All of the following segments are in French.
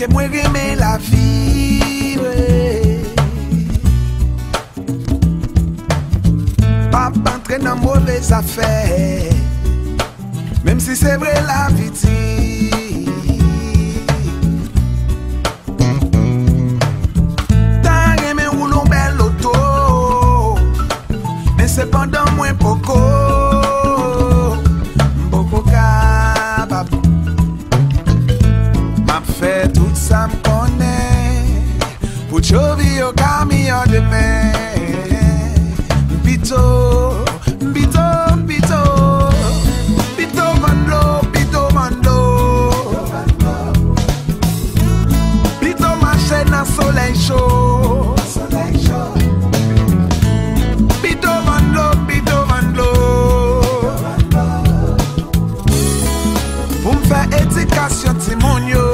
que moi aimer la vie. Pas entrer dans mauvaises affaires, même si c'est vrai la vie dit. T'as aimé rouler bel auto, mais cependant moins poco. Fait tout ça me connaît pour chover au camion de mer. Bito, bito, bito, bito mando, bito mando, bito marcher dans soleil chaud. Bito mando, bito mando, pour me faire éducation timonio.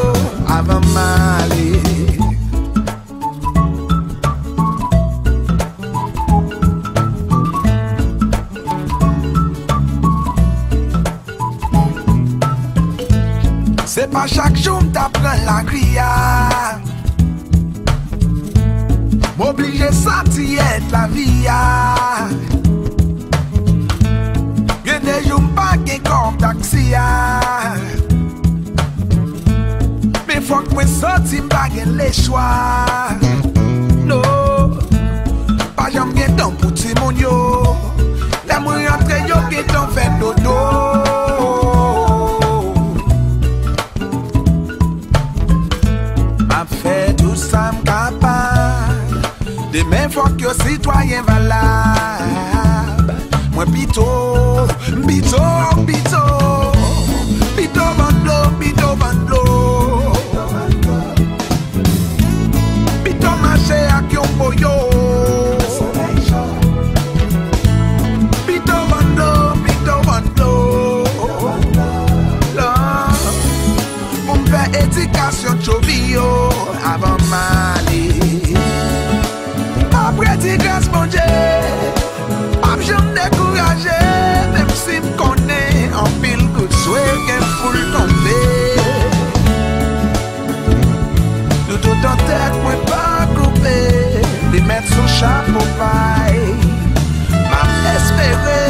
Avant m'aller, c'est pas chaque jour t'apprends la grilla. M'obliger sentir la vie. Y'a des jours pas comme taxi. Faut que moi sorti m'baguer les choix. Non, pas jamais bien temps pour Timonio. La moi rentre yo qui t'en fait dodo. M'a fait tout ça m'capable. Demain faut que citoyen valable. Moi bito, bito, bito, bito bando, bito bando. Yo, Pito Bando, Pito Bando, pour me faire éducation chobio avant m'aller. Après t'y grâce mon Dieu, pas jamais découragé, même si me connais en pile good swing et full tombé. Nous tout en tête, moi pas coupé. Les mettre sous chapeau paille, m'a espéré.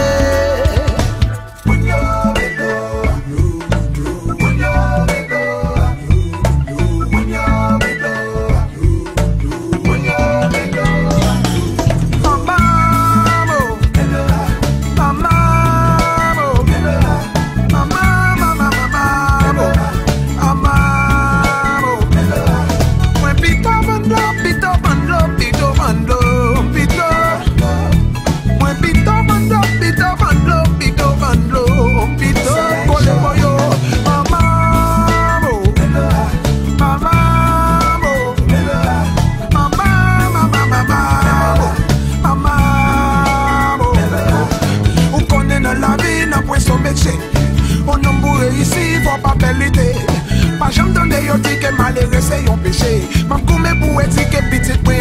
On homme pour réussir, faut pas perdre. Pas jamais donner yo dit que malheureux c'est un péché. M'a commé pour dire que petit point